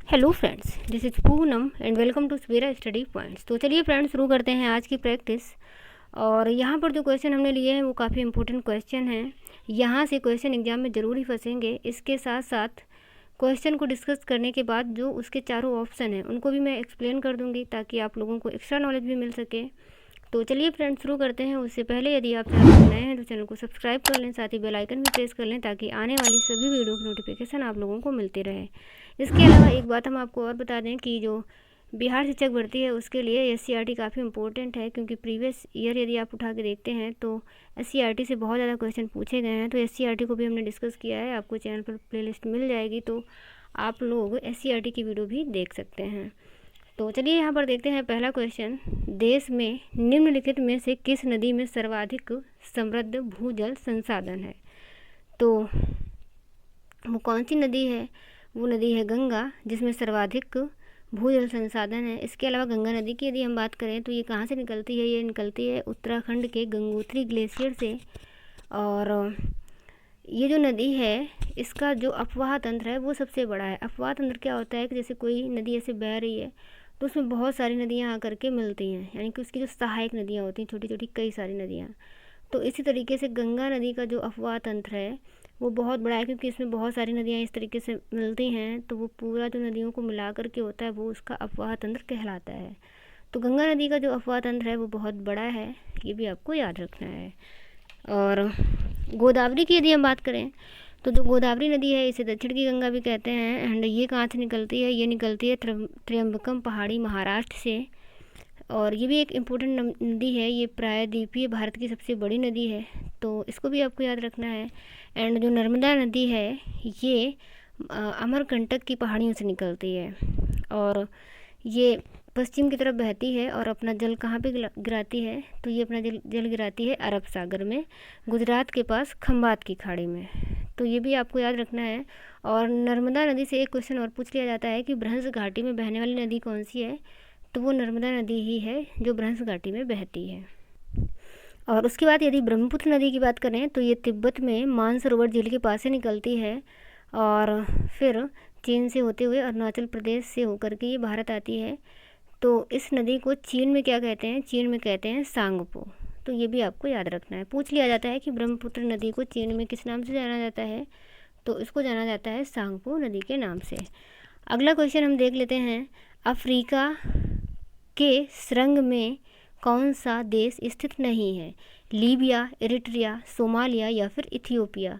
Hello friends, this is Poonam and welcome to Savera study points. तो चलिए friends, शुरू करते हैं आज की प्रैक्टिस। और यहाँ पर जो क्वेश्चन हमने लिए हैं वो काफ़ी इंपॉर्टेंट क्वेश्चन हैं। यहाँ से क्वेश्चन एग्जाम में ज़रूर ही फंसेंगे। इसके साथ साथ क्वेश्चन को डिस्कस करने के बाद जो उसके चारों ऑप्शन हैं उनको भी मैं एक्सप्लेन कर दूँगी ताकि आप लोगों को एक्स्ट्रा नॉलेज भी मिल सके। तो चलिए फ्रेंड्स, शुरू करते हैं। उससे पहले यदि आप चैनल पर नए हैं तो चैनल को सब्सक्राइब कर लें, साथ ही बेल आइकन भी प्रेस कर लें ताकि आने वाली सभी वीडियो की नोटिफिकेशन आप लोगों को मिलती रहे। इसके अलावा एक बात हम आपको और बता दें कि जो बिहार शिक्षक भर्ती है उसके लिए एससीईआरटी काफ़ी इंपॉर्टेंट है, क्योंकि प्रीवियस ईयर यदि आप उठा के देखते हैं तो एससीईआरटी से बहुत ज़्यादा क्वेश्चन पूछे गए हैं। तो एससीईआरटी को भी हमने डिस्कस किया है, आपको चैनल पर प्लेलिस्ट मिल जाएगी, तो आप लोग एससीईआरटी की वीडियो भी देख सकते हैं। तो चलिए यहाँ पर देखते हैं पहला क्वेश्चन। देश में निम्नलिखित में से किस नदी में सर्वाधिक समृद्ध भूजल संसाधन है? तो वो कौन सी नदी है? वो नदी है गंगा, जिसमें सर्वाधिक भूजल संसाधन है। इसके अलावा गंगा नदी की यदि हम बात करें तो ये कहाँ से निकलती है? ये निकलती है उत्तराखंड के गंगोत्री ग्लेशियर से। और ये जो नदी है इसका जो अपवाह तंत्र है वो सबसे बड़ा है। अपवाह तंत्र क्या होता है कि जैसे कोई नदी ऐसे बह रही है तो उसमें बहुत सारी नदियाँ आकर के मिलती हैं, यानी कि उसकी जो सहायक नदियाँ होती हैं, छोटी छोटी कई सारी नदियाँ। तो इसी तरीके से गंगा नदी का जो अपवाह तंत्र है वो बहुत बड़ा है, क्योंकि इसमें बहुत सारी नदियाँ इस तरीके से मिलती हैं, तो वो पूरा जो नदियों को मिला करके होता है वो उसका अपवाह तंत्र कहलाता है। तो गंगा नदी का जो अपवाह तंत्र है वो बहुत बड़ा है, ये भी आपको याद रखना है। और गोदावरी की यदि हम बात करें तो जो गोदावरी नदी है इसे दक्षिण की गंगा भी कहते हैं। एंड ये कहाँ से निकलती है? ये निकलती है त्र्यंबकम पहाड़ी महाराष्ट्र से। और ये भी एक इम्पोर्टेंट नदी है, ये प्रायद्वीपीय भारत की सबसे बड़ी नदी है, तो इसको भी आपको याद रखना है। एंड जो नर्मदा नदी है ये अमरकंटक की पहाड़ियों से निकलती है, और ये पश्चिम की तरफ बहती है और अपना जल कहाँ पे गिराती है? तो ये अपना जल गिराती है अरब सागर में, गुजरात के पास खंबात की खाड़ी में। तो ये भी आपको याद रखना है। और नर्मदा नदी से एक क्वेश्चन और पूछ लिया जाता है कि भ्रंश घाटी में बहने वाली नदी कौन सी है? तो वो नर्मदा नदी ही है जो भ्रंश घाटी में बहती है। और उसके बाद यदि ब्रह्मपुत्र नदी की बात करें तो ये तिब्बत में मानसरोवर झील के पास से निकलती है, और फिर चीन से होते हुए अरुणाचल प्रदेश से होकर के ये भारत आती है। तो इस नदी को चीन में क्या कहते हैं? चीन में कहते हैं सांगपो। तो ये भी आपको याद रखना है। पूछ लिया जाता है कि ब्रह्मपुत्र नदी को चीन में किस नाम से जाना जाता है? तो इसको जाना जाता है सांगपो नदी के नाम से। अगला क्वेश्चन हम देख लेते हैं। अफ्रीका के सुरंग में कौन सा देश स्थित नहीं है? लीबिया, इरिट्रिया, सोमालिया या फिर इथियोपिया?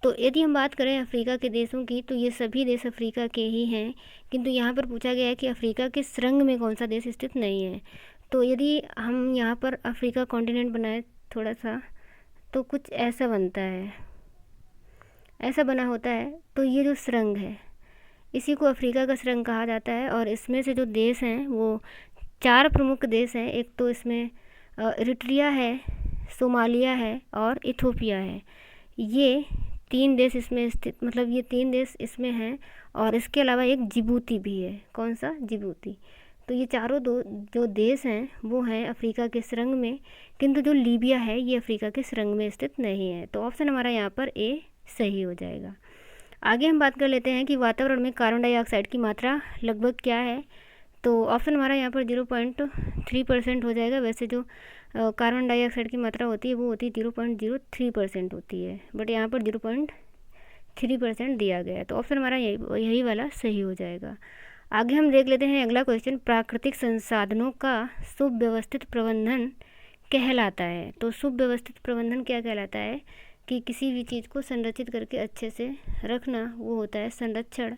तो यदि हम बात करें अफ्रीका के देशों की तो ये सभी देश अफ्रीका के ही हैं, किंतु यहाँ पर पूछा गया है कि अफ्रीका के सुरंग में कौन सा देश स्थित नहीं है। तो यदि हम यहाँ पर अफ्रीका कॉन्टिनेंट बनाए थोड़ा सा तो कुछ ऐसा बनता है, ऐसा बना होता है। तो ये जो सुरंग है इसी को अफ्रीका का सुरंग कहा जाता है। और इसमें से जो देश हैं वो 4 प्रमुख देश हैं। एक तो इसमें इरिट्रिया है, सोमालिया है और इथियोपिया है। ये 3 देश इसमें स्थित, मतलब ये 3 देश इसमें हैं। और इसके अलावा एक जिबूती भी है। कौन सा? जिबूती। तो ये चारों जो देश हैं वो हैं अफ्रीका के सुरंग में, किंतु जो लीबिया है ये अफ्रीका के सुरंग में स्थित नहीं है। तो ऑप्शन हमारा यहाँ पर ए सही हो जाएगा। आगे हम बात कर लेते हैं कि वातावरण में कार्बन डाइऑक्साइड की मात्रा लगभग क्या है? तो ऑप्शन हमारा यहाँ पर 0.3% हो जाएगा। वैसे जो कार्बन डाइऑक्साइड की मात्रा होती है वो होती है 0.03% होती है, बट यहाँ पर 0.3% दिया गया है। तो ऑप्शन हमारा यही वाला सही हो जाएगा। आगे हम देख लेते हैं अगला क्वेश्चन। प्राकृतिक संसाधनों का सुव्यवस्थित प्रबंधन कहलाता है। तो सुव्यवस्थित प्रबंधन क्या कहलाता है? कि किसी भी चीज़ को संरक्षित करके अच्छे से रखना, वो होता है संरक्षण।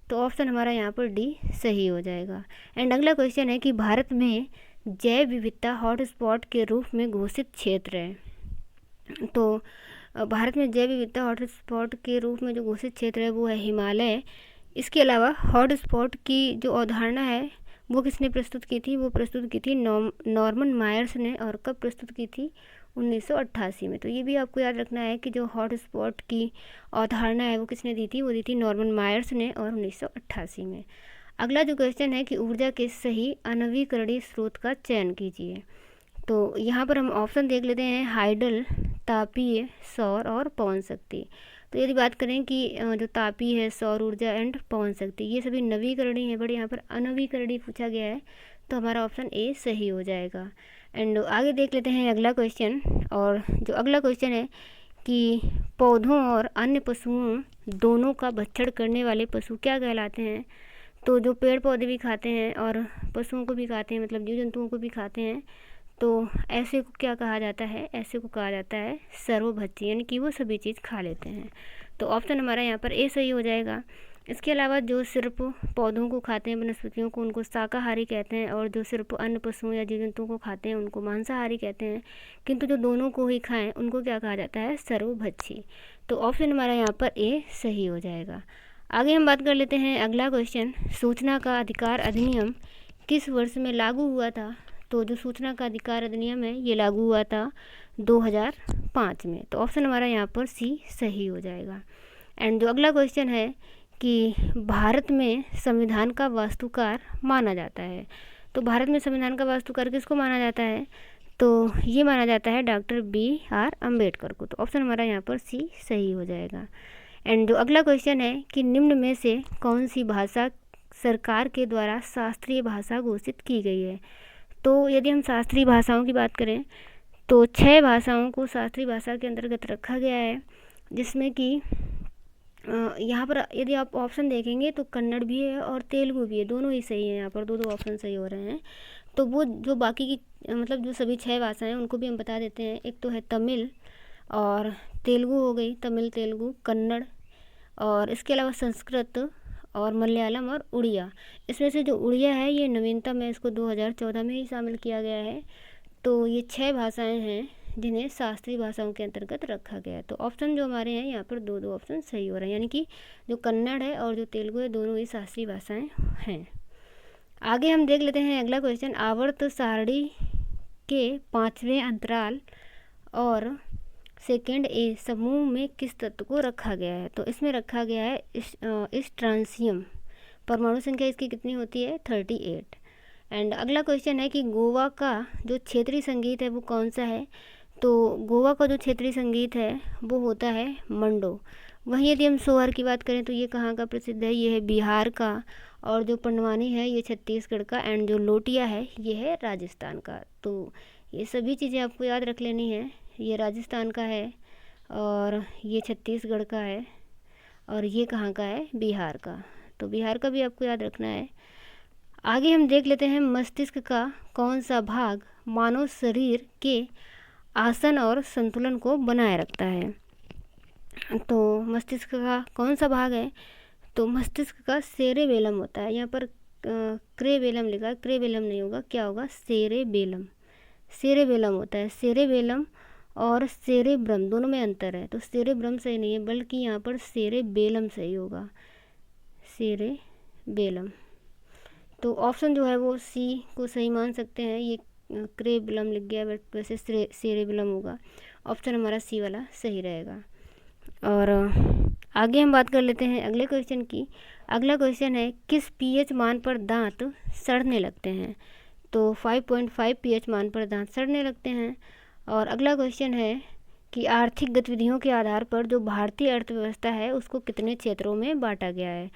तो ऑप्शन हमारा यहाँ पर डी सही हो जाएगा। एंड अगला क्वेश्चन है कि भारत में जैव विविधता हॉटस्पॉट के रूप में घोषित क्षेत्र है। तो भारत में जैव विविधता हॉटस्पॉट के रूप में जो घोषित क्षेत्र है वो है हिमालय। इसके अलावा हॉटस्पॉट की जो अवधारणा है वो किसने प्रस्तुत की थी? वो प्रस्तुत की थी नॉर्मन मायर्स ने। और कब प्रस्तुत की थी? 1988 में। तो ये भी आपको याद रखना है कि जो हॉटस्पॉट की अवधारणा है वो किसने दी थी? वो दी थी नॉर्मन मायर्स ने, और 1988 में। अगला जो क्वेश्चन है कि ऊर्जा के सही अनवीकरणीय स्रोत का चयन कीजिए। तो यहाँ पर हम ऑप्शन देख लेते हैं। हाइडल, तापीय, सौर और पवन शक्ति। तो यदि बात करें कि जो तापी है, सौर ऊर्जा एंड पवन शक्ति, ये सभी नवीकरणीय है, बट यहाँ पर अनवीकरणीय पूछा गया है, तो हमारा ऑप्शन ए सही हो जाएगा। एंड आगे देख लेते हैं अगला क्वेश्चन। और जो अगला क्वेश्चन है कि पौधों और अन्य पशुओं दोनों का भक्षण करने वाले पशु क्या कहलाते हैं। तो जो पेड़ पौधे भी खाते हैं और पशुओं को भी खाते हैं, मतलब जीव जंतुओं को भी खाते हैं, तो ऐसे को क्या कहा जाता है, ऐसे को कहा जाता है सर्वभक्षी, यानी कि वो सभी चीज़ खा लेते हैं। तो ऑप्शन हमारा यहाँ पर ए सही हो जाएगा। इसके अलावा जो सिर्फ पौधों को खाते हैं, वनस्पतियों को, उनको शाकाहारी कहते हैं, और जो सिर्फ अन्य पशुओं या जीव जंतुओं को खाते हैं उनको मांसाहारी कहते हैं। किंतु जो दोनों को ही खाएं उनको क्या कहा जाता है, सर्वभक्षी। तो ऑप्शन हमारा यहाँ पर ए सही हो जाएगा। आगे हम बात कर लेते हैं अगला क्वेश्चन, सूचना का अधिकार अधिनियम किस वर्ष में लागू हुआ था। तो जो सूचना का अधिकार अधिनियम है ये लागू हुआ था 2005 में। तो ऑप्शन हमारा यहाँ पर सी सही हो जाएगा। एंड जो अगला क्वेश्चन है कि भारत में संविधान का वास्तुकार माना जाता है। तो भारत में संविधान का वास्तुकार किसको माना जाता है, तो ये माना जाता है डॉक्टर BR अम्बेडकर को। तो ऑप्शन हमारा यहाँ पर सी सही हो जाएगा। एंड जो अगला क्वेश्चन है कि निम्न में से कौन सी भाषा सरकार के द्वारा शास्त्रीय भाषा घोषित की गई है। तो यदि हम शास्त्रीय भाषाओं की बात करें तो 6 भाषाओं को शास्त्रीय भाषा के अंतर्गत रखा गया है, जिसमें कि यहाँ पर यदि आप ऑप्शन देखेंगे तो कन्नड़ भी है और तेलुगु भी है, दोनों ही सही है। यहाँ पर दो ऑप्शन सही हो रहे हैं। तो वो जो बाकी की मतलब जो सभी 6 भाषाएं उनको भी हम बता देते हैं। एक तो है तमिल और तेलुगु हो गई, तमिल तेलुगु कन्नड़, और इसके अलावा संस्कृत और मलयालम और उड़िया। इसमें से जो उड़िया है ये नवीनतम है, इसको 2014 में ही शामिल किया गया है। तो ये 6 भाषाएं हैं जिन्हें शास्त्रीय भाषाओं के अंतर्गत रखा गया है। तो ऑप्शन जो हमारे हैं यहाँ पर दो ऑप्शन सही हो रहे हैं, यानी कि जो कन्नड़ है और जो तेलुगु है दोनों ही शास्त्रीय भाषाएं हैं। आगे हम देख लेते हैं अगला क्वेश्चन, आवर्त सारणी के 5वें अंतराल और सेकेंड ए समूह में किस तत्व को रखा गया है। तो इसमें रखा गया है स्ट्रांसियम। परमाणु संख्या इसकी कितनी होती है, 38। एंड अगला क्वेश्चन है कि गोवा का जो क्षेत्रीय संगीत है वो कौन सा है। तो गोवा का जो क्षेत्रीय संगीत है वो होता है मंडो। वहीं यदि हम सोहर की बात करें तो ये कहाँ का प्रसिद्ध है, ये है बिहार का, और जो पंडवानी है ये छत्तीसगढ़ का, एंड जो लोटिया है ये है राजस्थान का। तो ये सभी चीज़ें आपको याद रख लेनी है। ये राजस्थान का है और ये छत्तीसगढ़ का है और ये कहाँ का है, बिहार का। तो बिहार का भी आपको याद रखना है। आगे हम देख लेते हैं मस्तिष्क का कौन सा भाग मानव शरीर के आसन और संतुलन को बनाए रखता है। तो मस्तिष्क का कौन सा भाग है, तो मस्तिष्क का सेरेबेलम होता है। यहाँ पर क्रेबेलम लिखा है, क्रेबेलम नहीं होगा, क्या होगा, सेरेबेलम। सेरेबेलम होता है। सेरेबेलम और सेरेब्रम दोनों में अंतर है, तो सेरेब्रम सही नहीं है बल्कि यहाँ पर सेरेबेलम सही होगा, सेरेबेलम। तो ऑप्शन जो है वो सी को सही मान सकते हैं। ये क्रेबेलम लिख गया बट वैसे सेरेबेलम होगा। ऑप्शन हमारा सी वाला सही रहेगा। और आगे हम बात कर लेते हैं अगले क्वेश्चन की। अगला क्वेश्चन है किस pH मान पर दांत सड़ने लगते हैं। तो 5.5 pH मान पर दांत सड़ने लगते हैं। और अगला क्वेश्चन है कि आर्थिक गतिविधियों के आधार पर जो भारतीय अर्थव्यवस्था है उसको कितने क्षेत्रों में बांटा गया है।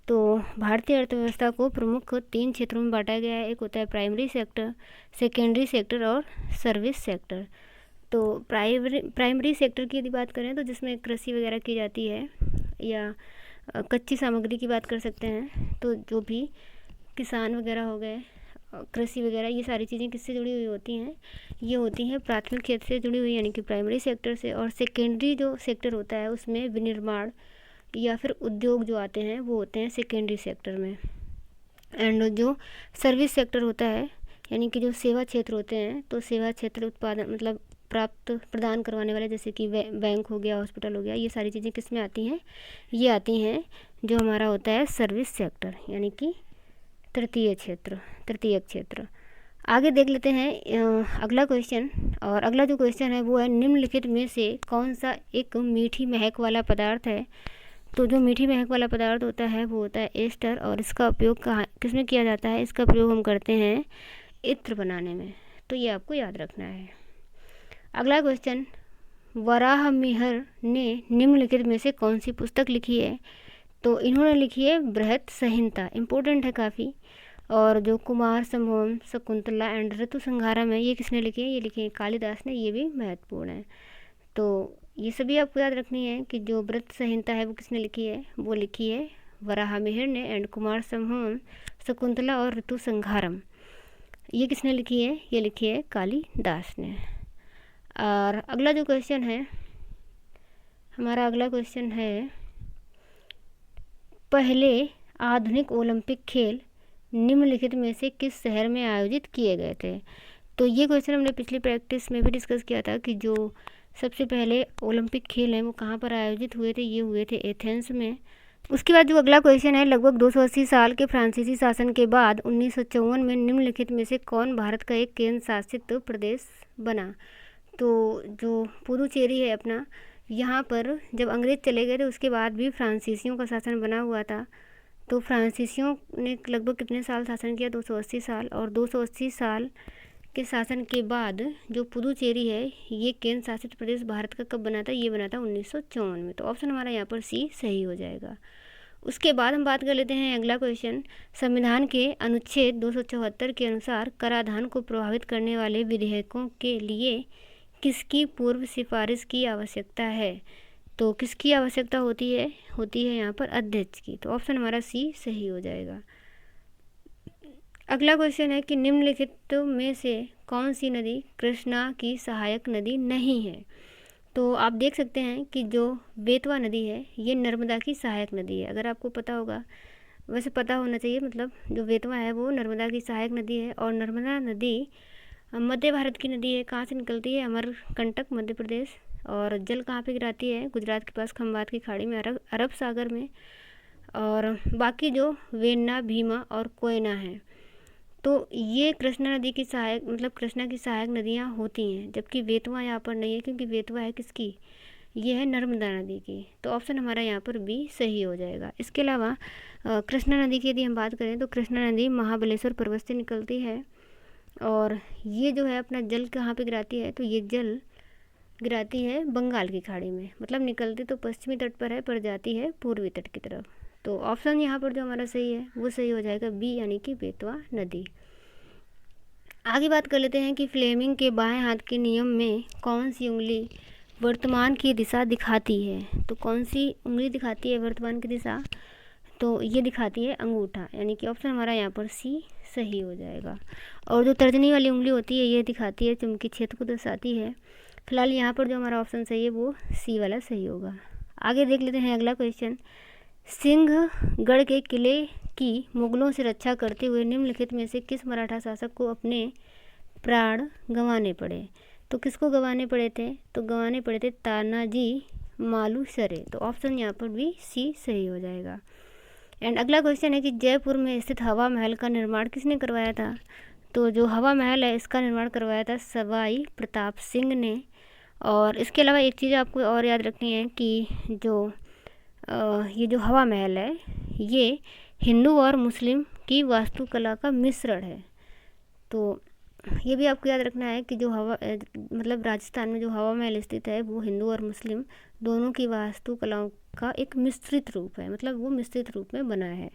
तो भारतीय अर्थव्यवस्था को प्रमुख 3 क्षेत्रों में बांटा गया है। एक होता है प्राइमरी सेक्टर, सेकेंडरी सेक्टर और सर्विस सेक्टर। तो प्राइमरी सेक्टर की यदि बात करें तो जिसमें कृषि वगैरह की जाती है, या कच्ची सामग्री की बात कर सकते हैं, तो जो भी किसान वगैरह हो गए, कृषि वगैरह, ये सारी चीज़ें किससे जुड़ी हुई होती हैं, ये होती हैं प्राथमिक क्षेत्र से जुड़ी हुई, यानी कि प्राइमरी सेक्टर से। और सेकेंडरी जो सेक्टर होता है उसमें विनिर्माण या फिर उद्योग जो आते हैं वो होते हैं सेकेंडरी सेक्टर में। एंड जो सर्विस सेक्टर होता है, यानी कि जो सेवा क्षेत्र होते हैं, तो सेवा क्षेत्र उत्पादन मतलब प्रदान करवाने वाले, जैसे कि बैंक हो गया, हॉस्पिटल हो गया, ये सारी चीज़ें किस में आती हैं, ये आती हैं जो हमारा होता है सर्विस सेक्टर, यानी कि तृतीय क्षेत्र। आगे देख लेते हैं अगला क्वेश्चन। और अगला जो क्वेश्चन है वो है निम्नलिखित में से कौन सा एक मीठी महक वाला पदार्थ है। तो जो मीठी महक वाला पदार्थ होता है वो होता है एस्टर, और इसका उपयोग किस में किया जाता है, इसका प्रयोग हम करते हैं इत्र बनाने में। तो ये आपको याद रखना है। अगला क्वेश्चन वराहमिहिर ने निम्नलिखित में से कौन सी पुस्तक लिखी है? तो इन्होंने लिखी है बृहत संहिता, इम्पोर्टेंट है काफ़ी। और जो कुमार संभवम, शकुंतला एंड ऋतु संहारम है, ये किसने लिखी है? ये लिखी है कालिदास ने, ये भी महत्वपूर्ण है। तो ये सभी आपको याद रखनी है कि जो बृहत संहिता है वो किसने लिखी है? वो लिखी है वराहमिहिर ने। एंड कुमार संभवम, शकुंतला और ऋतु संहारम, ये किसने लिखी है? ये लिखी है कालिदास ने। और अगला जो क्वेश्चन है, हमारा अगला क्वेश्चन है, पहले आधुनिक ओलंपिक खेल निम्नलिखित में से किस शहर में आयोजित किए गए थे? तो ये क्वेश्चन हमने पिछली प्रैक्टिस में भी डिस्कस किया था कि जो सबसे पहले ओलंपिक खेल हैं वो कहाँ पर आयोजित हुए थे? ये हुए थे एथेंस में। उसके बाद जो अगला क्वेश्चन है, लगभग 280 साल के फ्रांसीसी शासन के बाद 1954 में निम्नलिखित में से कौन भारत का एक केंद्र शासित प्रदेश बना? तो जो पुदुचेरी है अपना, यहाँ पर जब अंग्रेज़ चले गए थे उसके बाद भी फ्रांसीसियों का शासन बना हुआ था। तो फ्रांसीसियों ने लगभग कितने साल शासन किया? 280 साल। और 280 साल के शासन के बाद जो पुदुचेरी है ये केंद्र शासित प्रदेश भारत का कब बना था? ये बना था 1954 में। तो ऑप्शन हमारा यहाँ पर सी सही हो जाएगा। उसके बाद हम बात कर लेते हैं अगला क्वेश्चन, संविधान के अनुच्छेद 274 के अनुसार कराधान को प्रभावित करने वाले विधेयकों के लिए किसकी पूर्व सिफारिश की आवश्यकता है? तो किसकी आवश्यकता होती है? होती है यहाँ पर अध्यक्ष की। तो ऑप्शन हमारा सी सही हो जाएगा। अगला क्वेश्चन है कि निम्नलिखित में से कौन सी नदी कृष्णा की सहायक नदी नहीं है? तो आप देख सकते हैं कि जो बेतवा नदी है ये नर्मदा की सहायक नदी है। अगर आपको पता होगा, वैसे पता होना चाहिए, मतलब जो बेतवा है वो नर्मदा की सहायक नदी है। और नर्मदा नदी मध्य भारत की नदी है। कहाँ से निकलती है? अमरकंटक, मध्य प्रदेश। और जल कहाँ पे गिराती है? गुजरात के पास खंबात की खाड़ी में, अरब सागर में। और बाकी जो वेन्ना, भीमा और कोयना है, तो ये कृष्णा नदी की सहायक, मतलब कृष्णा की सहायक नदियाँ होती हैं। जबकि बेतवा यहाँ पर नहीं है, क्योंकि बेतवा है किसकी? ये है नर्मदा नदी की। तो ऑप्शन हमारा यहाँ पर बी सही हो जाएगा। इसके अलावा कृष्णा नदी की यदि हम बात करें तो कृष्णा नदी महाबलेश्वर पर्वत से निकलती है। और ये जो है अपना जल कहाँ पे गिराती है? तो ये जल गिराती है बंगाल की खाड़ी में। मतलब निकलती तो पश्चिमी तट पर है, पर जाती है पूर्वी तट की तरफ। तो ऑप्शन यहाँ पर जो हमारा सही है वो सही हो जाएगा बी, यानी कि बेतवा नदी। आगे बात कर लेते हैं कि फ्लेमिंग के बाएं हाथ के नियम में कौन सी उंगली वर्तमान की दिशा दिखाती है? तो कौन सी उंगली दिखाती है वर्तमान की दिशा? तो ये दिखाती है अंगूठा, यानी कि ऑप्शन हमारा यहाँ पर सी सही हो जाएगा। और जो तर्जनी वाली उंगली होती है ये दिखाती है चुंबकीय क्षेत्र को दर्शाती है। फिलहाल यहाँ पर जो हमारा ऑप्शन सही है वो सी वाला सही होगा। आगे देख लेते हैं अगला क्वेश्चन, सिंहगढ़ के किले की मुगलों से रक्षा करते हुए निम्नलिखित में से किस मराठा शासक को अपने प्राण गंवाने पड़े? तो किसको गंवाने पड़े थे? तो गंवाने पड़े थे तानाजी मालुसरे। तो ऑप्शन यहाँ पर भी सी सही हो जाएगा। एंड अगला क्वेश्चन है कि जयपुर में स्थित हवा महल का निर्माण किसने करवाया था? तो जो हवा महल है इसका निर्माण करवाया था सवाई प्रताप सिंह ने। और इसके अलावा एक चीज़ आपको और याद रखनी है कि जो ये जो हवा महल है ये हिंदू और मुस्लिम की वास्तुकला का मिश्रण है। तो ये भी आपको याद रखना है कि जो हवा मतलब राजस्थान में जो हवा महल स्थित है वो हिंदू और मुस्लिम दोनों की वास्तुकलाओं का एक मिश्रित रूप है, मतलब वो मिश्रित रूप में बना है।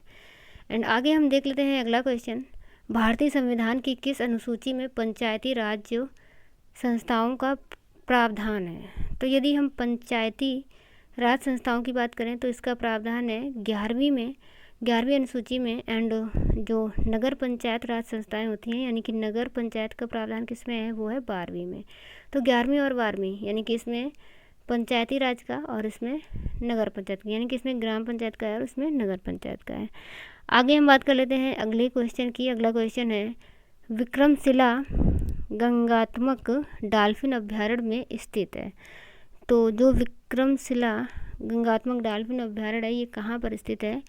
एंड आगे हम देख लेते हैं अगला क्वेश्चन, भारतीय संविधान की किस अनुसूची में पंचायती राज संस्थाओं का प्रावधान है? तो यदि हम पंचायती राज संस्थाओं की बात करें तो इसका प्रावधान है 11वीं अनुसूची में। एंड जो नगर पंचायत राज संस्थाएं होती हैं, यानी कि नगर पंचायत का प्रावधान किस में है? वो है 12वीं में। तो 11वीं और 12वीं, यानी कि इसमें पंचायती राज का और इसमें नगर पंचायत का, यानी कि इसमें ग्राम पंचायत का है और इसमें नगर पंचायत का है। आगे हम बात कर लेते हैं अगले क्वेश्चन की। अगला क्वेश्चन है, विक्रमशिला गंगात्मक डाल्फिन अभ्यारण्य में स्थित है। तो जो विक्रमशिला गंगात्मक डाल्फिन अभ्यारण्य है ये कहाँ पर स्थित है?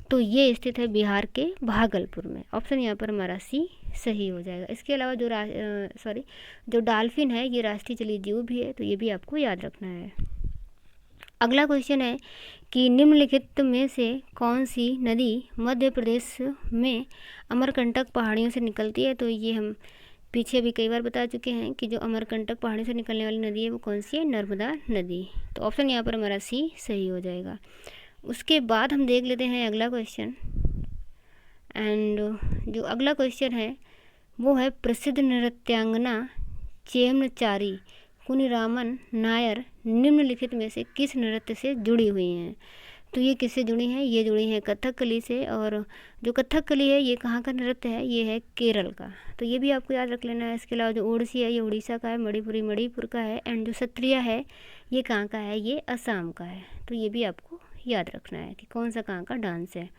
तो ये स्थित है बिहार के भागलपुर में। ऑप्शन यहाँ पर हमारा सी सही हो जाएगा। इसके अलावा जो डाल्फिन है ये राष्ट्रीय जलीय जीव भी है, तो ये भी आपको याद रखना है। अगला क्वेश्चन है कि निम्नलिखित में से कौन सी नदी मध्य प्रदेश में अमरकंटक पहाड़ियों से निकलती है? तो ये हम पीछे भी कई बार बता चुके हैं कि जो अमरकंटक पहाड़ी से निकलने वाली नदी है वो कौन सी है, नर्मदा नदी। तो ऑप्शन यहाँ पर हमारा सी सही हो जाएगा। उसके बाद हम देख लेते हैं अगला क्वेश्चन। एंड जो अगला क्वेश्चन है वो है प्रसिद्ध नृत्यांगना चेमनचारी कुनिरामन नायर निम्नलिखित में से किस नृत्य से जुड़ी हुई हैं। तो ये किससे जुड़ी हैं, ये जुड़ी हैं कथकली से। और जो कथकली है ये कहाँ का नृत्य है, ये है केरल का। तो ये भी आपको याद रख लेना है। इसके अलावा जो ओडिसी है ये उड़ीसा का है, मणिपुरी मणिपुर का है, एंड जो सत्रिया है ये कहाँ का है, ये असम का है। तो ये भी आपको याद रखना है कि कौन सा कहाँ का डांस है।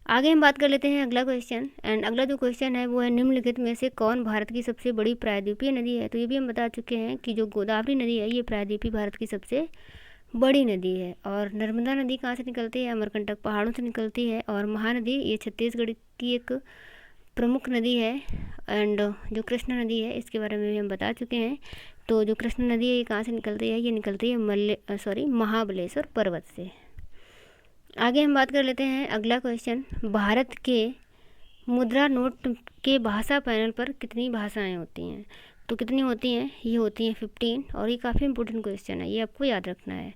आगे हम बात कर लेते हैं अगला क्वेश्चन। एंड अगला जो क्वेश्चन है वो है निम्नलिखित में से कौन भारत की सबसे बड़ी प्रायद्वीपीय नदी है। तो ये भी हम बता चुके हैं कि जो गोदावरी नदी है ये प्रायद्वीपीय भारत की सबसे बड़ी नदी है। और नर्मदा नदी कहाँ से निकलती है, अमरकंटक पहाड़ों से निकलती है। और महानदी ये छत्तीसगढ़ की एक प्रमुख नदी है। एंड जो कृष्णा नदी है इसके बारे में भी हम बता चुके हैं। तो जो कृष्णा नदी है ये कहाँ से निकलती है, ये निकलती है महाबलेश्वर पर्वत से। आगे हम बात कर लेते हैं अगला क्वेश्चन। भारत के मुद्रा नोट के भाषा पैनल पर कितनी भाषाएं होती हैं। तो कितनी होती हैं, ये होती हैं 15। और ये काफ़ी इंपॉर्टेंट क्वेश्चन है, ये आपको याद रखना है।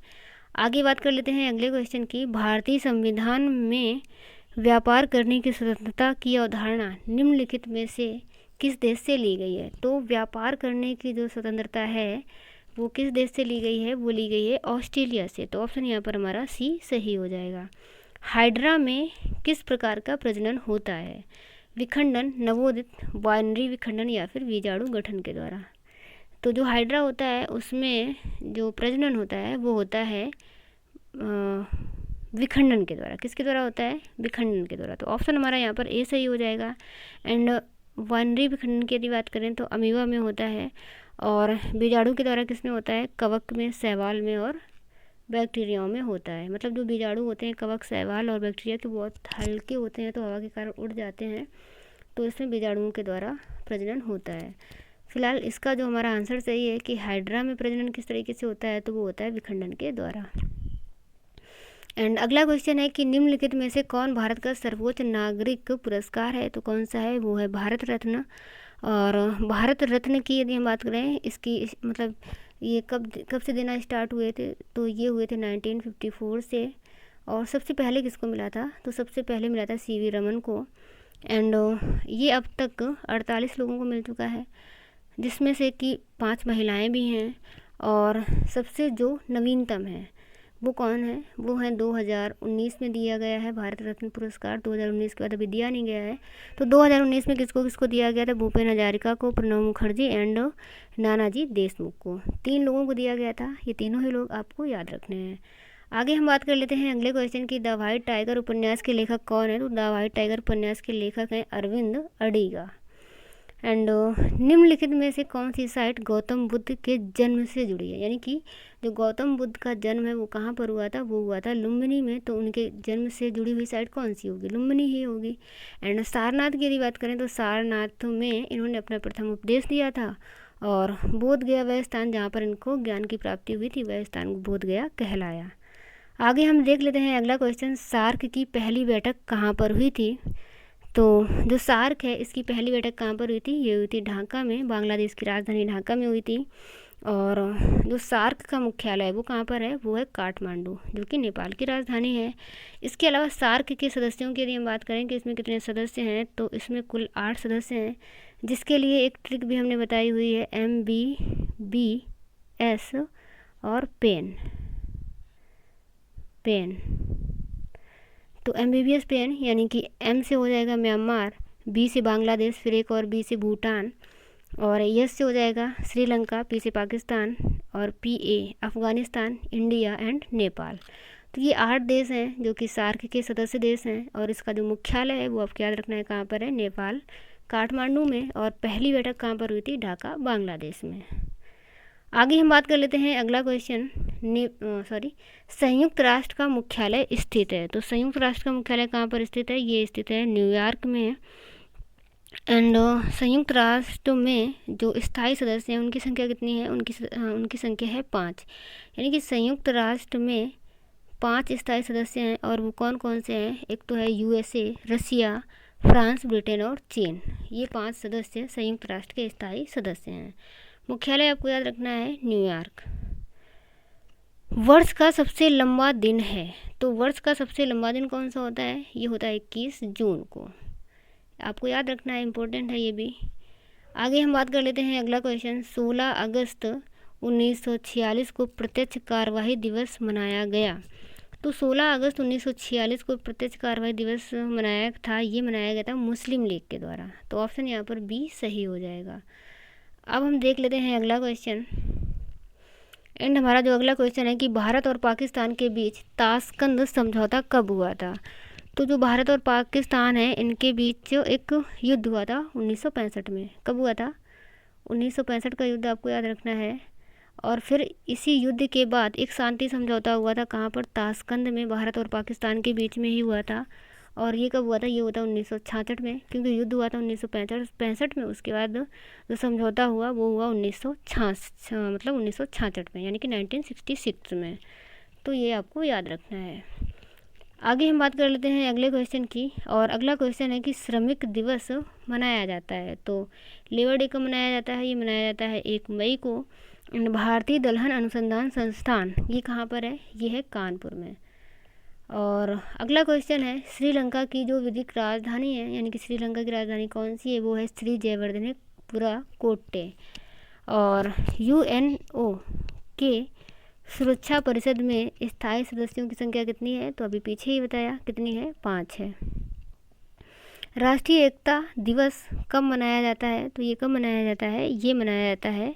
आगे बात कर लेते हैं अगले क्वेश्चन की। भारतीय संविधान में व्यापार करने की स्वतंत्रता की अवधारणा निम्नलिखित में से किस देश से ली गई है। तो व्यापार करने की जो स्वतंत्रता है वो किस देश से ली गई है, वो ली गई है ऑस्ट्रेलिया से। तो ऑप्शन यहाँ पर हमारा सी सही हो जाएगा। हाइड्रा में किस प्रकार का प्रजनन होता है, विखंडन, नवोदित, बाइनरी विखंडन या फिर बीजाणु गठन के द्वारा। तो जो हाइड्रा होता है उसमें जो प्रजनन होता है वो होता है विखंडन के द्वारा। किसके द्वारा होता है, विखंडन के द्वारा। तो ऑप्शन हमारा यहाँ पर ए सही हो जाएगा। एंड बाइनरी विखंडन की यदि बात करें तो अमीबा में होता है। और बीजाणु के द्वारा किसमें होता है, कवक में, शैवाल में और बैक्टीरियाओं में होता है। मतलब जो बीजाणु होते हैं कवक, शैवाल और बैक्टीरिया के बहुत हल्के होते हैं तो हवा के कारण उड़ जाते हैं। तो इसमें बीजाणुओं के द्वारा प्रजनन होता है। फिलहाल इसका जो हमारा आंसर सही है कि हाइड्रा में प्रजनन किस तरीके से होता है, तो वो होता है विखंडन के द्वारा। एंड अगला क्वेश्चन है कि निम्नलिखित में से कौन भारत का सर्वोच्च नागरिक पुरस्कार है। तो कौन सा है, वो है भारत रत्न। और भारत रत्न की यदि हम बात करें इसकी मतलब ये कब से देना स्टार्ट हुए थे, तो ये हुए थे 1954 से। और सबसे पहले किसको मिला था, तो सबसे पहले मिला था सीवी रमन को। एंड ये अब तक 48 लोगों को मिल चुका है, जिसमें से कि 5 महिलाएं भी हैं। और सबसे जो नवीनतम है वो कौन है, वो है 2019 में दिया गया है भारत रत्न पुरस्कार। 2019 के बाद अभी दिया नहीं गया है। तो 2019 में किसको किसको दिया गया था, भूपेन हजारिका को, प्रणब मुखर्जी एंड नानाजी देशमुख को। 3 लोगों को दिया गया था। ये तीनों ही लोग आपको याद रखने हैं। आगे हम बात कर लेते हैं अगले क्वेश्चन की। द व्हाइट टाइगर उपन्यास के लेखक कौन है। तो द व्हाइट टाइगर उपन्यास के लेखक हैं अरविंद अडिगा। एंड निम्नलिखित में से कौन सी साइट गौतम बुद्ध के जन्म से जुड़ी है। यानी कि जो गौतम बुद्ध का जन्म है वो कहाँ पर हुआ था, वो हुआ था लुम्बिनी में। तो उनके जन्म से जुड़ी हुई साइट कौन सी होगी, लुम्बिनी ही होगी। एंड सारनाथ की यदि बात करें तो सारनाथ में इन्होंने अपना प्रथम उपदेश दिया था। और बोध गया वह स्थान जहाँ पर इनको ज्ञान की प्राप्ति हुई थी, वह स्थान बोध गया कहलाया। आगे हम देख लेते हैं अगला क्वेश्चन। सार्क की पहली बैठक कहाँ पर हुई थी। तो जो सार्क है इसकी पहली बैठक कहाँ पर हुई थी, ये हुई थी ढाका में, बांग्लादेश की राजधानी ढाका में हुई थी। और जो सार्क का मुख्यालय है वो कहाँ पर है, वो है काठमांडू, जो कि नेपाल की राजधानी है। इसके अलावा सार्क के सदस्यों की यदि हम बात करें कि इसमें कितने सदस्य हैं, तो इसमें कुल 8 सदस्य हैं, जिसके लिए एक ट्रिक भी हमने बताई हुई है, MBBS और पेन। तो MBBS पेन यानी कि M से हो जाएगा म्यांमार, B से बांग्लादेश, फिर एक और B से भूटान, और S से हो जाएगा श्रीलंका, P से पाकिस्तान, और PA Afghanistan, India and Nepal. तो ये 8 देश हैं जो कि सार्क के सदस्य देश हैं। और इसका जो मुख्यालय है वो आपको याद रखना है कहाँ पर है, नेपाल काठमांडू में। और पहली बैठक कहाँ पर हुई थी, ढाका बांग्लादेश में। आगे हम बात कर लेते हैं अगला क्वेश्चन। संयुक्त राष्ट्र का मुख्यालय स्थित है। तो संयुक्त राष्ट्र का मुख्यालय कहाँ पर स्थित है, ये स्थित है न्यूयॉर्क में। एंड संयुक्त राष्ट्र में जो स्थायी सदस्य हैं उनकी संख्या कितनी है, उनकी संख्या है 5। यानी कि संयुक्त राष्ट्र में 5 स्थायी सदस्य हैं। और वो कौन कौन से हैं, एक तो है USA, रसिया, फ्रांस, ब्रिटेन और चीन। ये 5 सदस्य संयुक्त राष्ट्र के स्थायी सदस्य हैं। मुख्यालय आपको याद रखना है न्यूयॉर्क। वर्ष का सबसे लंबा दिन है, तो वर्ष का सबसे लंबा दिन कौन सा होता है? ये होता है 21 जून को। आपको याद रखना है, इम्पोर्टेंट है ये भी। आगे हम बात कर लेते हैं अगला क्वेश्चन। 16 अगस्त 1946 को प्रत्यक्ष कार्यवाही दिवस मनाया गया। तो 16 अगस्त 1946 को प्रत्यक्ष कार्यवाही दिवस मनाया था, ये मनाया गया था मुस्लिम लीग के द्वारा। तो ऑप्शन यहाँ पर बी सही हो जाएगा। अब हम देख लेते हैं अगला क्वेश्चन। एंड हमारा जो अगला क्वेश्चन है कि भारत और पाकिस्तान के बीच ताशकंद समझौता कब हुआ था? तो जो भारत और पाकिस्तान है इनके बीच एक युद्ध हुआ था 1965 में। कब हुआ था? 1965 का युद्ध आपको याद रखना है। और फिर इसी युद्ध के बाद एक शांति समझौता हुआ था, कहाँ पर? ताशकंद में, भारत और पाकिस्तान के बीच में ही हुआ था। और ये कब हुआ था? ये हुआ था 1966 में, क्योंकि युद्ध हुआ था 1965 में। उसके बाद जो समझौता हुआ वो हुआ 1966 में, यानी कि 1966 में। तो ये आपको याद रखना है। आगे हम बात कर लेते हैं अगले क्वेश्चन की। और अगला क्वेश्चन है कि श्रमिक दिवस मनाया जाता है, तो लेबर डे कब मनाया जाता है? ये मनाया जाता है 1 मई को। भारतीय दलहन अनुसंधान संस्थान ये कहाँ पर है? ये है कानपुर में। और अगला क्वेश्चन है श्रीलंका की जो विधिक राजधानी है, यानी कि श्रीलंका की राजधानी कौन सी है? वो है श्री जयवर्धनेपुरा कोट्टे। और यूएनओ के सुरक्षा परिषद में स्थायी सदस्यों की संख्या कितनी है? तो अभी पीछे ही बताया कितनी है, 5 है। राष्ट्रीय एकता दिवस कब मनाया जाता है? तो ये कब मनाया जाता है? ये मनाया जाता है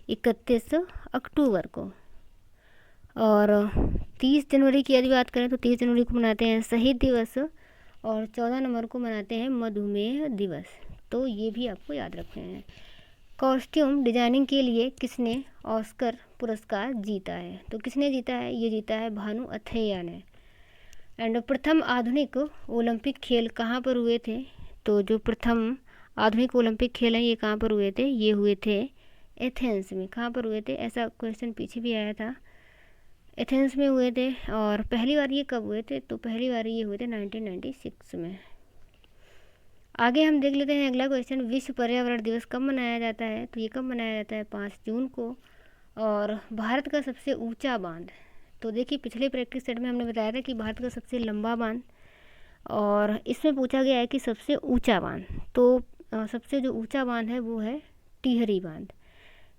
31 अक्टूबर को। और 30 जनवरी की यदि बात करें तो 30 जनवरी को मनाते हैं शहीद दिवस, और 14 नवंबर को मनाते हैं मधुमेह दिवस। तो ये भी आपको याद रखने हैं। कॉस्ट्यूम डिजाइनिंग के लिए किसने ऑस्कर पुरस्कार जीता है? तो किसने जीता है? ये जीता है भानु अथैया ने। एंड प्रथम आधुनिक ओलंपिक खेल कहाँ पर हुए थे? तो जो प्रथम आधुनिक ओलंपिक खेल हैं ये कहाँ पर हुए थे? ये हुए थे एथेंस में। कहाँ पर हुए थे? ऐसा क्वेश्चन पीछे भी आया था, एथेंस में हुए थे। और पहली बार ये कब हुए थे? तो पहली बार ये हुए थे 1996 में। आगे हम देख लेते हैं अगला क्वेश्चन। विश्व पर्यावरण दिवस कब मनाया जाता है? तो ये कब मनाया जाता है? 5 जून को। और भारत का सबसे ऊंचा बांध, तो देखिए पिछले प्रैक्टिस सेट में हमने बताया था कि भारत का सबसे लंबा बांध, और इसमें पूछा गया है कि सबसे ऊंचा बांध। तो सबसे जो ऊंचा बांध है वो है टिहरी बांध,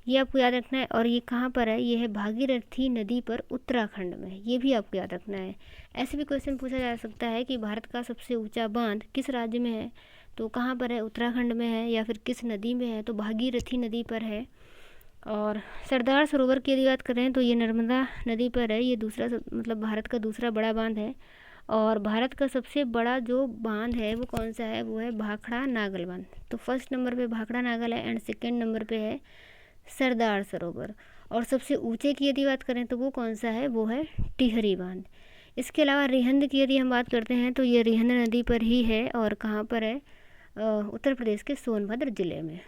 ये आपको याद रखना है। और ये कहाँ पर है? ये है भागीरथी नदी पर उत्तराखंड में, ये भी आपको याद रखना है। ऐसे भी क्वेश्चन पूछा जा सकता है कि भारत का सबसे ऊंचा बांध किस राज्य में है? तो कहाँ पर है? उत्तराखंड में है। या फिर किस नदी में है? तो भागीरथी नदी पर है। और सरदार सरोवर की यदि बात करें तो ये नर्मदा नदी पर है। ये दूसरा मतलब भारत का दूसरा बड़ा बांध है। और भारत का सबसे बड़ा जो बांध है वो कौन सा है? वो है भाखड़ा नागल बांध। तो फर्स्ट नंबर पे भाखड़ा नागल है, एंड सेकेंड नंबर पे है सरदार सरोवर। और सबसे ऊंचे की यदि बात करें तो वो कौन सा है? वो है टिहरी बांध। इसके अलावा रिहंद की यदि हम बात करते हैं तो ये रिहंद नदी पर ही है। और कहाँ पर है? उत्तर प्रदेश के सोनभद्र जिले में।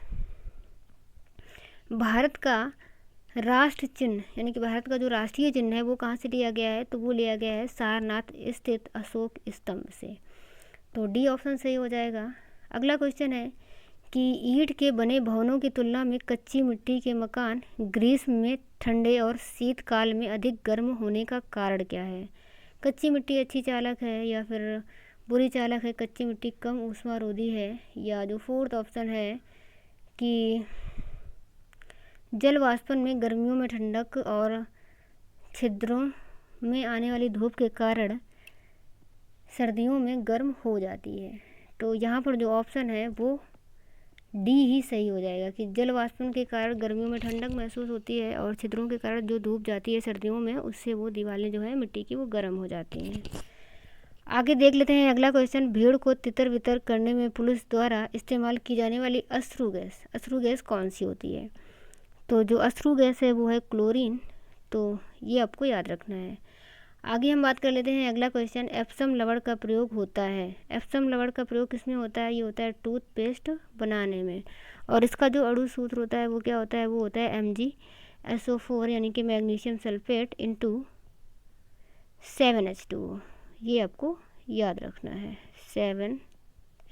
भारत का राष्ट्र चिन्ह, यानी कि भारत का जो राष्ट्रीय चिन्ह है वो कहाँ से लिया गया है? तो वो लिया गया है सारनाथ स्थित अशोक स्तंभ से। तो डी ऑप्शन सही हो जाएगा। अगला क्वेश्चन है कि ईंट के बने भवनों की तुलना में कच्ची मिट्टी के मकान ग्रीष्म में ठंडे और शीतकाल में अधिक गर्म होने का कारण क्या है? कच्ची मिट्टी अच्छी चालक है या फिर बुरी चालक है? कच्ची मिट्टी कम ऊष्मारोधी है? या जो फोर्थ ऑप्शन है कि जल वाष्पन में गर्मियों में ठंडक और छिद्रों में आने वाली धूप के कारण सर्दियों में गर्म हो जाती है। तो यहाँ पर जो ऑप्शन है वो डी ही सही हो जाएगा कि जल वाष्पन के कारण गर्मियों में ठंडक महसूस होती है, और छिद्रों के कारण जो धूप जाती है सर्दियों में उससे वो दीवारें जो है मिट्टी की वो गर्म हो जाती हैं। आगे देख लेते हैं अगला क्वेश्चन। भीड़ को तितर बितर करने में पुलिस द्वारा इस्तेमाल की जाने वाली अश्रु गैस कौन सी होती है? तो जो अश्रु गैस है वो है क्लोरीन। तो ये आपको याद रखना है। आगे हम बात कर लेते हैं अगला क्वेश्चन। एप्सम लवण का प्रयोग होता है, एप्सम लवण का प्रयोग किस में होता है? ये होता है टूथपेस्ट बनाने में। और इसका जो अणु सूत्र होता है वो क्या होता है? वो होता है MgSO4, यानी कि मैग्नीशियम सल्फेट इंटू 7H2। ये आपको याद रखना है, 7H2।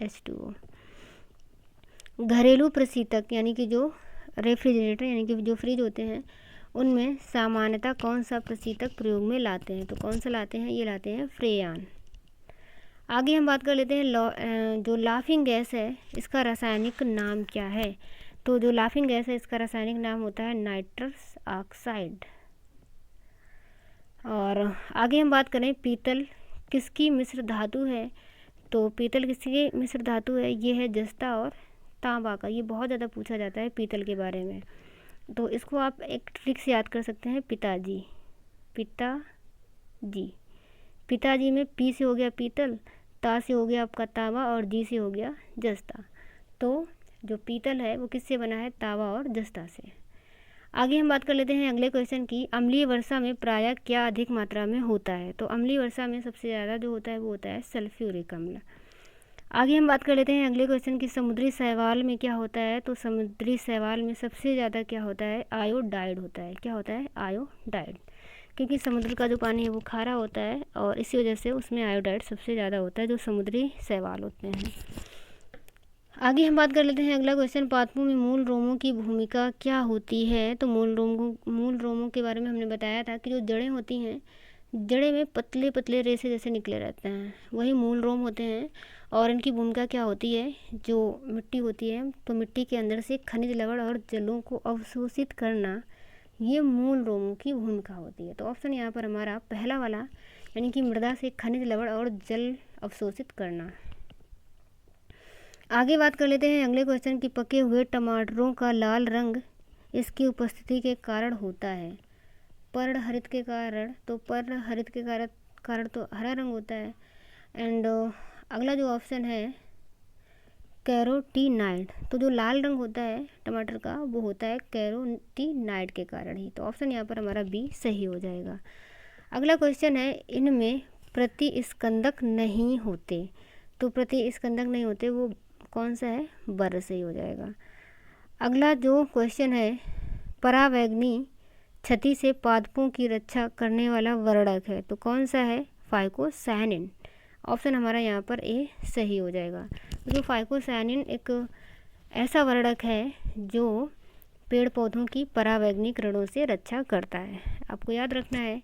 H2O। घरेलू प्रशीतक यानी कि जो रेफ्रिजरेटर यानी कि जो फ्रिज होते हैं उनमें सामान्यतः कौन सा प्रशीतक प्रयोग में लाते हैं, तो कौन सा लाते हैं, ये लाते हैं फ्रेयान। आगे हम बात कर लेते हैं जो लाफिंग गैस है इसका रासायनिक नाम क्या है, तो जो लाफिंग गैस है इसका रासायनिक नाम होता है नाइट्रस ऑक्साइड। और आगे हम बात करें पीतल किसकी मिश्र धातु है, तो पीतल किसकी मिश्र धातु है, ये है जस्ता और तांबा का। ये बहुत ज़्यादा पूछा जाता है पीतल के बारे में, तो इसको आप एक ट्रिक से याद कर सकते हैं, पिताजी। पिताजी, पिताजी में पी से हो गया पीतल, ता से हो गया आपका तांबा और जी से हो गया जस्ता। तो जो पीतल है वो किससे बना है, तांबा और जस्ता से। आगे हम बात कर लेते हैं अगले क्वेश्चन की, अम्लीय वर्षा में प्रायः क्या अधिक मात्रा में होता है, तो अम्लीय वर्षा में सबसे ज़्यादा जो होता है वो होता है सल्फ्यूरिक अम्ल। आगे हम बात कर लेते हैं अगले क्वेश्चन की, समुद्री शैवाल में क्या होता है, तो समुद्री शैवाल में सबसे ज़्यादा क्या होता है, आयोडाइड होता है। क्या होता है, आयोडाइड, क्योंकि समुद्र का जो पानी है वो खारा होता है और इसी वजह से उसमें आयोडाइड सबसे ज़्यादा होता है जो समुद्री शैवाल होते हैं। आगे हम बात कर लेते हैं अगला क्वेश्चन, पादपों में मूल रोमों की भूमिका क्या होती है, तो मूल रोमों के बारे में हमने बताया था कि जो जड़ें होती हैं, जड़े में पतले पतले रेशे जैसे निकले रहते हैं, वही मूल रोम होते हैं। और इनकी भूमिका क्या होती है, जो मिट्टी होती है तो मिट्टी के अंदर से खनिज लवण और जलों को अवशोषित करना, ये मूल रोमों की भूमिका होती है। तो ऑप्शन यहाँ पर हमारा पहला वाला, यानी कि मृदा से खनिज लवण और जल अवशोषित करना। आगे बात कर लेते हैं अगले क्वेश्चन की, पके हुए टमाटरों का लाल रंग इसकी उपस्थिति के कारण होता है, पर्णहरित के कारण, तो पर्णहरित के कारण तो हरा रंग होता है। एंड अगला जो ऑप्शन है कैरोटीनाइड, तो जो लाल रंग होता है टमाटर का वो होता है कैरोटीनाइड के कारण ही, तो ऑप्शन यहाँ पर हमारा बी सही हो जाएगा। अगला क्वेश्चन है, इनमें प्रतिस्कंदक नहीं होते, तो प्रतिस्कंदक नहीं होते वो कौन सा है, बर सही हो जाएगा। अगला जो क्वेश्चन है, परावैंगनी क्षति से पादपों की रक्षा करने वाला वर्णक है, तो कौन सा है, फाइकोसायनिन। ऑप्शन हमारा यहाँ पर ए सही हो जाएगा। जो फाइकोसायनिन एक ऐसा वर्णक है जो पेड़ पौधों की परावैंगनिक किरणों से रक्षा करता है, आपको याद रखना है।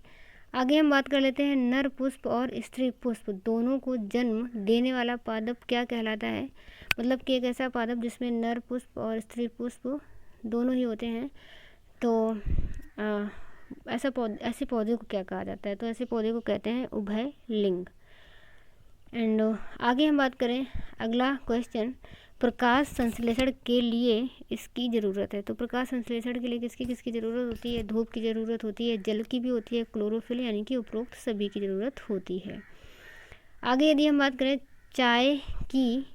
आगे हम बात कर लेते हैं, नर पुष्प और स्त्री पुष्प दोनों को जन्म देने वाला पादप क्या कहलाता है, मतलब कि एक ऐसा पादप जिसमें नर पुष्प और स्त्री पुष्प दोनों ही होते हैं, तो ऐसे पौधे को क्या कहा जाता है, तो ऐसे पौधे को कहते हैं उभय लिंग। एंड आगे हम बात करें अगला क्वेश्चन, प्रकाश संश्लेषण के लिए इसकी ज़रूरत है, तो प्रकाश संश्लेषण के लिए किसकी किसकी ज़रूरत होती है, धूप की ज़रूरत होती है, जल की भी होती है, क्लोरोफिल यानी कि उपरोक्त सभी की ज़रूरत होती है। आगे यदि हम बात करें, चाय की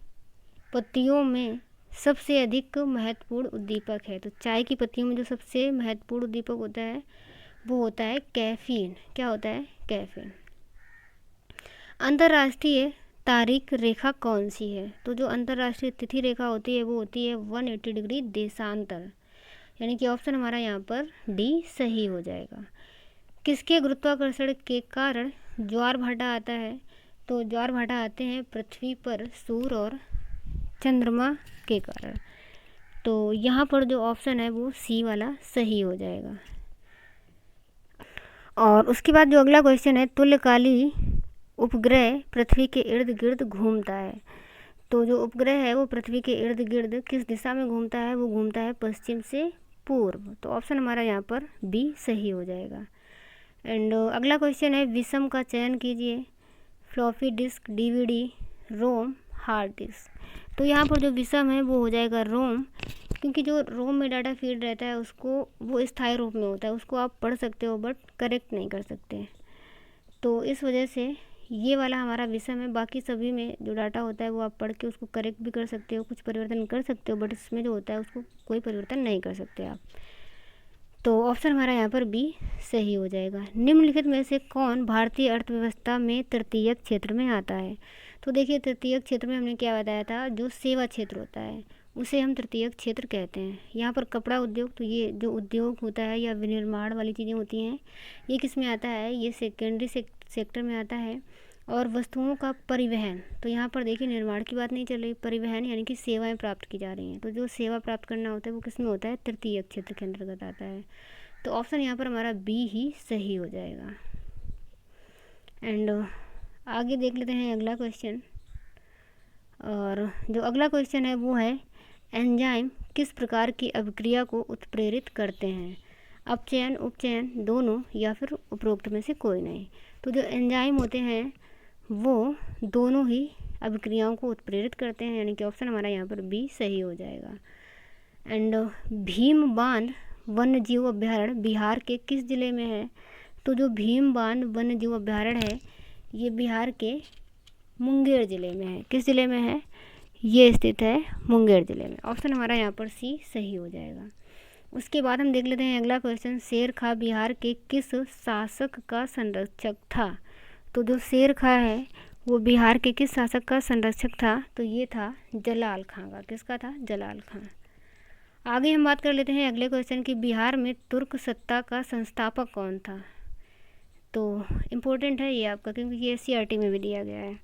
पत्तियों में सबसे अधिक महत्वपूर्ण उद्दीपक है, तो चाय की पत्तियों में जो सबसे महत्वपूर्ण उद्दीपक होता है वो होता है कैफीन। क्या होता है, कैफीन। अंतर्राष्ट्रीय तारीख रेखा कौन सी है, तो जो अंतर्राष्ट्रीय तिथि रेखा होती है वो होती है 180 डिग्री देशांतर, यानी कि ऑप्शन हमारा यहाँ पर डी सही हो जाएगा। किसके गुरुत्वाकर्षण के कारण ज्वार भाटा आता है, तो ज्वार भाटा आते हैं पृथ्वी पर सूर्य और चंद्रमा के कारण, तो यहाँ पर जो ऑप्शन है वो सी वाला सही हो जाएगा। और उसके बाद जो अगला क्वेश्चन है, तुल्यकाली उपग्रह पृथ्वी के इर्द गिर्द घूमता है, तो जो उपग्रह है वो पृथ्वी के इर्द गिर्द किस दिशा में घूमता है, वो घूमता है पश्चिम से पूर्व, तो ऑप्शन हमारा यहाँ पर बी सही हो जाएगा। एंड अगला क्वेश्चन है, विषम का चयन कीजिए, फ्लॉपी डिस्क, डीवीडी, रोम, हार्ड डिस्क, तो यहाँ पर जो विषम है वो हो जाएगा रोम, क्योंकि जो रोम में डाटा फीड रहता है उसको वो स्थायी रूप में होता है, उसको आप पढ़ सकते हो बट करेक्ट नहीं कर सकते, तो इस वजह से ये वाला हमारा विषम है। बाकी सभी में जो डाटा होता है वो आप पढ़ के उसको करेक्ट भी कर सकते हो, कुछ परिवर्तन कर सकते हो, बट इसमें जो होता है उसको कोई परिवर्तन नहीं कर सकते आप, तो ऑप्शन हमारा यहाँ पर बी सही हो जाएगा। निम्नलिखित में से कौन भारतीय अर्थव्यवस्था में तृतीयक क्षेत्र में आता है, तो देखिए तृतीयक क्षेत्र में हमने क्या बताया था, जो सेवा क्षेत्र होता है उसे हम तृतीयक क्षेत्र कहते हैं। यहाँ पर कपड़ा उद्योग, तो ये जो उद्योग होता है या विनिर्माण वाली चीज़ें होती हैं ये किस में आता है, ये सेकेंडरी सेक्टर में आता है। और वस्तुओं का परिवहन, तो यहाँ पर देखिए निर्माण की बात नहीं चल रही, परिवहन यानी कि सेवाएं प्राप्त की जा रही हैं। तो जो सेवा प्राप्त करना होता है वो किस में होता है, तृतीय क्षेत्र के अंतर्गत आता है। तो ऑप्शन यहाँ पर हमारा बी ही सही हो जाएगा। एंड आगे देख लेते हैं अगला क्वेश्चन। और जो अगला क्वेश्चन है वो है एंजाइम किस प्रकार की अभिक्रिया को उत्प्रेरित करते हैं, अपचयन, उपचयन, दोनों, या फिर उपरोक्त में से कोई नहीं। तो जो एंजाइम होते हैं वो दोनों ही अभिक्रियाओं को उत्प्रेरित करते हैं, यानी कि ऑप्शन हमारा यहाँ पर बी सही हो जाएगा। एंड भीम बांध वन्य जीव अभ्यारण्य बिहार के किस जिले में है। तो जो भीम बांध वन्य जीव अभ्यारण्य है ये बिहार के मुंगेर ज़िले में है। किस ज़िले में है, ये स्थित है मुंगेर ज़िले में। ऑप्शन हमारा यहाँ पर सी सही हो जाएगा। उसके बाद हम देख लेते हैं अगला क्वेश्चन, शेर खां बिहार के किस शासक का संरक्षक था। तो जो शेर खां है वो बिहार के किस शासक का संरक्षक था, तो ये था जलाल खां का। किसका था, जलाल खां। आगे हम बात कर लेते हैं अगले क्वेश्चन की, बिहार में तुर्क सत्ता का संस्थापक कौन था। तो इम्पोर्टेंट है ये आपका, क्योंकि ये SCERT में भी दिया गया है,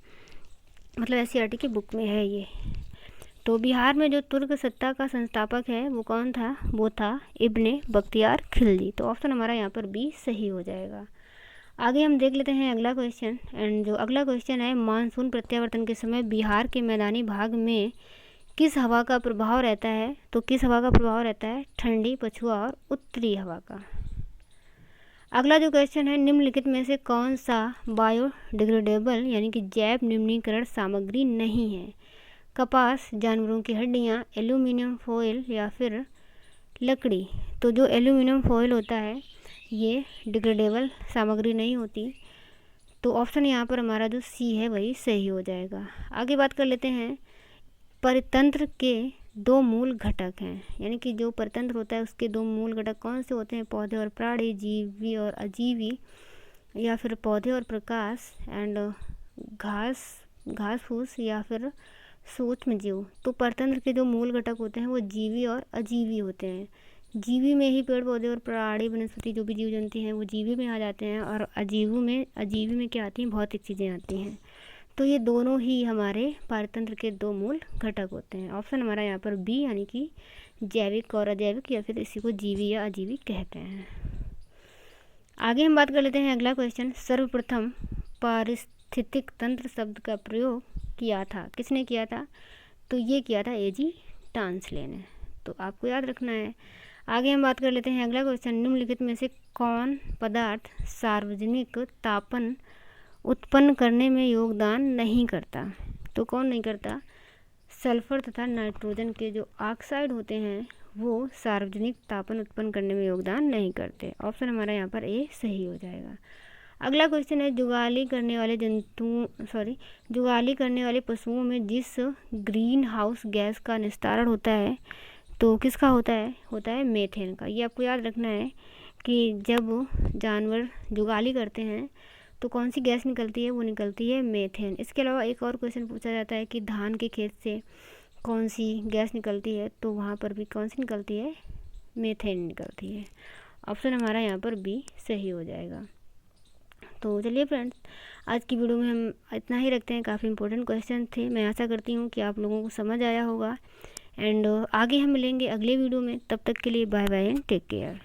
मतलब SCERT की बुक में है ये। तो बिहार में जो तुर्क सत्ता का संस्थापक है वो कौन था, वो था इब्ने बख्तियार खिलजी। तो ऑप्शन हमारा यहाँ पर बी सही हो जाएगा। आगे हम देख लेते हैं अगला क्वेश्चन। एंड जो अगला क्वेश्चन है, मानसून प्रत्यावर्तन के समय बिहार के मैदानी भाग में किस हवा का प्रभाव रहता है। तो किस हवा का प्रभाव रहता है, ठंडी, पछुआ और उत्तरी हवा का। अगला जो क्वेश्चन है, निम्नलिखित में से कौन सा बायोडिग्रेडेबल यानी कि जैव निम्नीकरण सामग्री नहीं है, कपास, जानवरों की हड्डियाँ, एल्यूमिनियम फॉयल या फिर लकड़ी। तो जो एल्यूमिनियम फॉयल होता है ये डिग्रेडेबल सामग्री नहीं होती। तो ऑप्शन यहाँ पर हमारा जो सी है वही सही हो जाएगा। आगे बात कर लेते हैं, परितंत्र के दो मूल घटक हैं, यानी कि जो परितंत्र होता है उसके दो मूल घटक कौन से होते हैं, पौधे और प्राणी, जीवी और अजीवी, या फिर पौधे और प्रकाश, एंड घास फूस, या फिर सूक्ष्म जीव। तो परतंत्र के जो मूल घटक होते हैं वो जीवी और अजीवी होते हैं। जीवी में ही पेड़ पौधे और प्राणी वनस्पति जो भी जीव जंतु हैं वो जीवी में आ जाते हैं, और अजीवी में क्या आती हैं, भौतिक चीज़ें आती हैं। तो ये दोनों ही हमारे पारतंत्र के दो मूल घटक होते हैं। ऑप्शन हमारा यहाँ पर बी यानी कि जैविक और अजैविक, या फिर इसी को जीवी या अजीवी कहते हैं। आगे हम बात कर लेते हैं अगला क्वेश्चन, सर्वप्रथम पारिस्थितिक तंत्र शब्द का प्रयोग किया था, किसने किया था। तो ये किया था A.G. टांसले ने। तो आपको याद रखना है। आगे हम बात कर लेते हैं अगला क्वेश्चन, निम्नलिखित में से कौन पदार्थ सार्वजनिक तापन उत्पन्न करने में योगदान नहीं करता। तो कौन नहीं करता, सल्फर तथा नाइट्रोजन के जो ऑक्साइड होते हैं वो सार्वजनिक तापन उत्पन्न करने में योगदान नहीं करते। ऑप्शन हमारा यहाँ पर ए सही हो जाएगा। अगला क्वेश्चन है, जुगाली करने वाले पशुओं में जिस ग्रीन हाउस गैस का निस्तारण होता है तो किसका होता है मीथेन का। ये आपको याद रखना है कि जब जानवर जुगाली करते हैं तो कौन सी गैस निकलती है, वो निकलती है मीथेन। इसके अलावा एक और क्वेश्चन पूछा जाता है कि धान के खेत से कौन सी गैस निकलती है, तो वहाँ पर भी कौन सी निकलती है, मीथेन निकलती है। ऑप्शन हमारा यहाँ पर बी सही हो जाएगा। तो चलिए फ्रेंड्स, आज की वीडियो में हम इतना ही रखते हैं। काफ़ी इंपॉर्टेंट क्वेश्चन थे, मैं आशा करती हूँ कि आप लोगों को समझ आया होगा। एंड आगे हम मिलेंगे अगले वीडियो में, तब तक के लिए bye bye and take care.